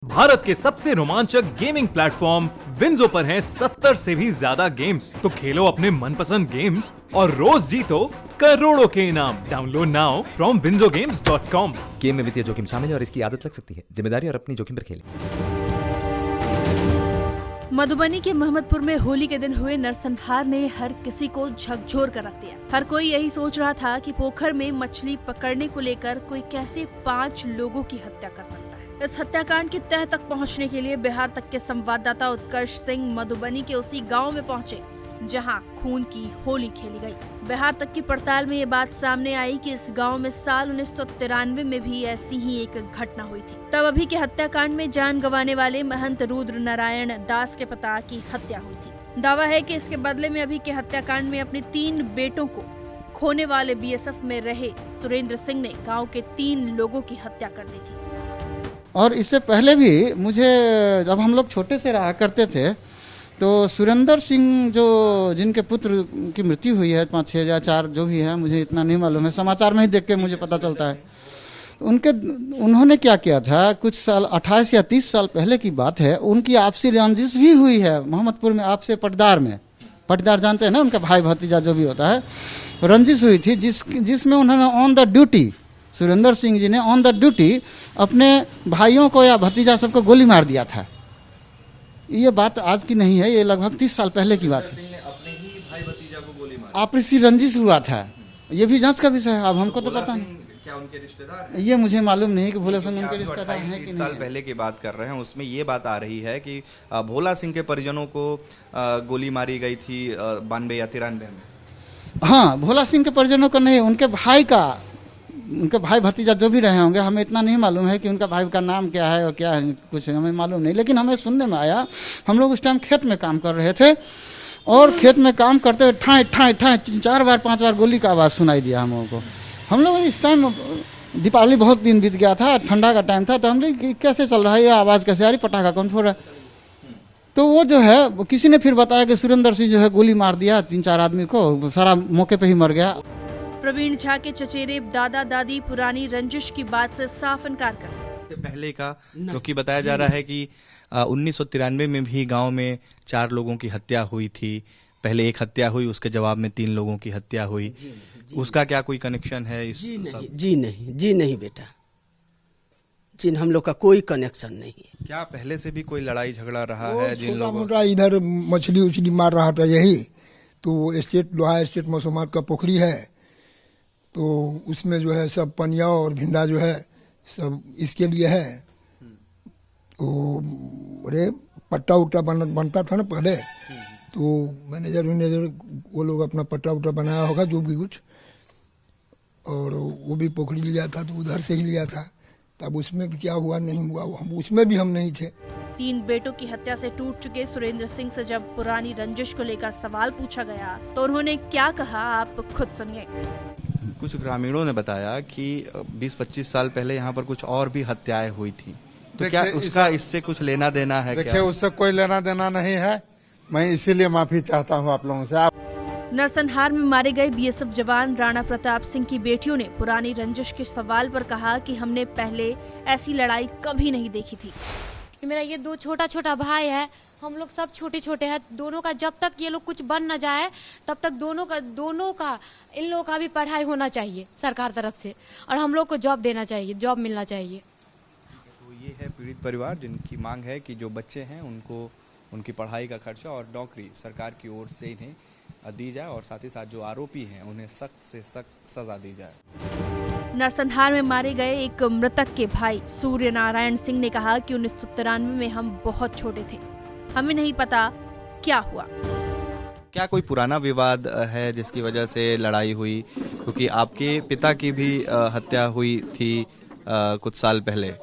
भारत के सबसे रोमांचक गेमिंग प्लेटफॉर्म विंजो पर हैं 70 से भी ज्यादा गेम्स। तो खेलो अपने मनपसंद गेम्स और रोज जीतो करोड़ों के इनाम। Download now from winzogames.com। Game में वित्तीय जोखिम शामिल है और इसकी आदत लग सकती है। जिम्मेदारी और अपनी जोखिम पर खेलें। मधुबनी के मोहम्मदपुर में होली के दिन हुए नरसंहार ने हर किसी को झकझोर कर रख दिया। हर कोई यही सोच रहा था कि पोखर में मछली पकड़ने को लेकर कोई कैसे 5 लोगों की हत्या कर सकता है। इस हत्याकांड की तह तक पहुंचने के लिए बिहार तक के संवाददाता उत्कर्ष सिंह मधुबनी के उसी गांव में पहुंचे जहां खून की होली खेली गई। बिहार तक की पड़ताल में ये बात सामने आई कि इस गांव में साल 1993 में भी ऐसी ही एक घटना हुई थी। तब अभी के हत्याकांड में जान गंवाने वाले महंत रुद्र नारायण दास के पिता की हत्या हुई थी। दावा है कि इसके बदले में अभी के हत्याकांड में अपने 3 बेटों को खोने वाले बीएसएफ में रहे सुरेंद्र सिंह ने गाँव के 3 लोगों की हत्या कर दी थी। और इससे पहले भी मुझे, जब हम लोग छोटे से रहा करते थे, तो सुरेंद्र सिंह जो जिनके पुत्र की मृत्यु हुई है 5, 6 या 4 जो भी है, मुझे इतना नहीं मालूम है, समाचार में ही देख के मुझे पता चलता है। उन्होंने क्या किया था, कुछ साल 28 या 30 साल पहले की बात है, उनकी आपसी रंजिश भी हुई है मोहम्मदपुर में, आपसे पटदार में। पटदार जानते हैं ना, उनका भाई भतीजा जो भी होता है, रंजिश हुई थी जिसमें उन्होंने on the duty, Surendra Singh ji ने ऑन द ड्यूटी अपने भाइयों को या भतीजा सबको गोली मार दिया था। ये बात आज की नहीं है, ये लगभग 30 साल पहले की बात है। अपने ही भाई भतीजा को गोली मारी, आपसी रंजिश हुआ था। ये भी जांच का विषय है, अब हमको तो पता नहीं। क्या उनके रिश्तेदार हैं? ये मुझे मालूम नहीं कि भोला सिंह उनके रिश्तेदार हैं कि नहीं। साल पहले की बात कर रहे हैं, उसमें ये बात आ रही है कि भोला सिंह के परिजनों को गोली मारी गई थी 92 या 93 में। हाँ, भोला सिंह के परिजनों का नहीं, उनके भाई का, उनके भाई भतीजा जो भी रहे होंगे, हमें इतना नहीं मालूम है कि उनका भाई का नाम क्या है और क्या है, कुछ हमें मालूम नहीं। लेकिन हमें सुनने में आया, हम लोग उस टाइम खेत में काम कर रहे थे और खेत में काम करते हुए ठाई ठाई ठाई 4 बार 5 बार गोली का आवाज़ सुनाई दिया हम लोगों को। हम लोग इस टाइम दीपावली बहुत दिन बीत गया था, ठंडा का टाइम था, तो हम लोग कैसे चल रहा है, ये आवाज़ कैसे आ रही, पटाखा कौन फोड़ रहा है। तो वो जो है, किसी ने फिर बताया कि सुरेंद्र सिंह जो है गोली मार दिया 3-4 आदमी को, सारा मौके पे ही मर गया। प्रवीण झा के चचेरे दादा दादी पुरानी रंजिश की बात से साफ इनकार कर पहले का, क्योंकि बताया जा रहा है कि 1993 में भी गांव में 4 लोगों की हत्या हुई थी। पहले एक हत्या हुई, उसके जवाब में 3 लोगों की हत्या हुई। उसका क्या कोई कनेक्शन है इस? जी नहीं बेटा, जी हम लोग का कोई कनेक्शन नहीं है। क्या पहले से भी कोई लड़ाई झगड़ा रहा है जिन लोगों? इधर मछली उछली मार रहा था, यही तो स्टेट लोहा स्टेट मौसमात का पोखरी है, तो उसमें जो है सब पनिया और भिंडा जो है सब इसके लिए है। तो अरे पट्टा उट्टा बनता था ना पहले, तो मैनेजर वो लोग अपना पट्टा उट्टा बनाया होगा जो भी कुछ, और वो भी पोखरी लिया था, तो उधर से ही लिया था। तब उसमें भी क्या हुआ नहीं हुआ, उसमें भी हम नहीं थे। 3 बेटों की हत्या से टूट चुके सुरेंद्र सिंह से जब पुरानी रंजिश को लेकर सवाल पूछा गया तो उन्होंने क्या कहा, आप खुद सुनिए। कुछ ग्रामीणों ने बताया कि 20-25 साल पहले यहाँ पर कुछ और भी हत्याएं हुई थी, तो क्या उसका इससे कुछ लेना देना है? देखिए, उससे कोई लेना देना नहीं है, मैं इसीलिए माफी चाहता हूँ आप लोगों से। नरसंहार में मारे गए बीएसएफ जवान राणा प्रताप सिंह की बेटियों ने पुरानी रंजिश के सवाल पर कहा कि हमने पहले ऐसी लड़ाई कभी नहीं देखी थी। मेरा ये 2 छोटा भाई है, हम लोग सब छोटे छोटे हैं, दोनों का जब तक ये लोग कुछ बन न जाए तब तक दोनों का इन लोगों का भी पढ़ाई होना चाहिए सरकार तरफ से, और हम लोग को जॉब देना चाहिए, जॉब मिलना चाहिए। तो ये है पीड़ित परिवार जिनकी मांग है कि जो बच्चे हैं उनको उनकी पढ़ाई का खर्चा और नौकरी सरकार की ओर से इन्हें दी जाए, और साथ ही साथ जो आरोपी हैं उन्हें सख्त से सख्त सजा दी जाए। नरसंहार में मारे गए एक मृतक के भाई सूर्य नारायण सिंह ने कहा कि 1993 में हम बहुत छोटे थे, हमें नहीं पता क्या हुआ। क्या कोई पुराना विवाद है जिसकी वजह से लड़ाई हुई? क्योंकि आपके पिता की भी हत्या हुई थी कुछ साल पहले।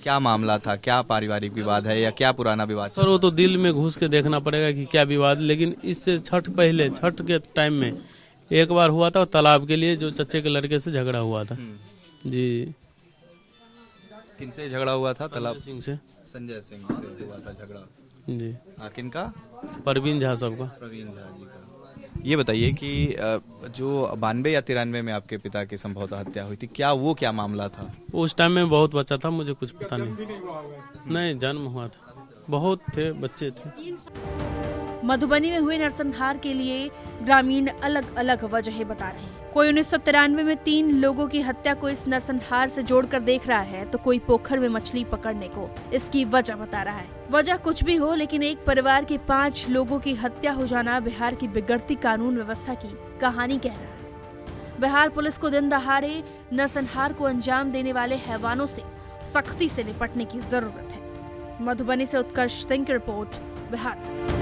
क्या मामला था, क्या पारिवारिक विवाद है या क्या पुराना विवाद? सर वो तो दिल में घुस के देखना पड़ेगा कि क्या विवाद, लेकिन इससे छठ के टाइम में एक बार हुआ था तालाब के लिए, जो चच्चे के लड़के से झगड़ा हुआ था। जी। किनसे झगड़ा हुआ था? तालाब सिंह से। संजय सिंह से हुआ था झगड़ा। जी। किनका? प्रवीण झा साहब का। प्रवीण झा जी का। ये बताइए कि जो 92 या 93 में आपके पिता की संभवतः हत्या हुई थी, क्या मामला था? उस टाइम में बहुत बच्चा था, मुझे कुछ पता नहीं जन्म हुआ था, बहुत थे बच्चे थे। मधुबनी में हुए नरसंहार के लिए ग्रामीण अलग अलग वजहें बता रहे हैं। कोई 1993 में 3 लोगों की हत्या को इस नरसंहार से जोड़कर देख रहा है, तो कोई पोखर में मछली पकड़ने को इसकी वजह बता रहा है। वजह कुछ भी हो, लेकिन एक परिवार के 5 लोगों की हत्या हो जाना बिहार की बिगड़ती कानून व्यवस्था की कहानी कह रहा है। बिहार पुलिस को दिन दहाड़े नरसंहार को अंजाम देने वाले हैवानों से सख्ती से निपटने की जरूरत है। मधुबनी से उत्कर्ष सिंह की रिपोर्ट, बिहार।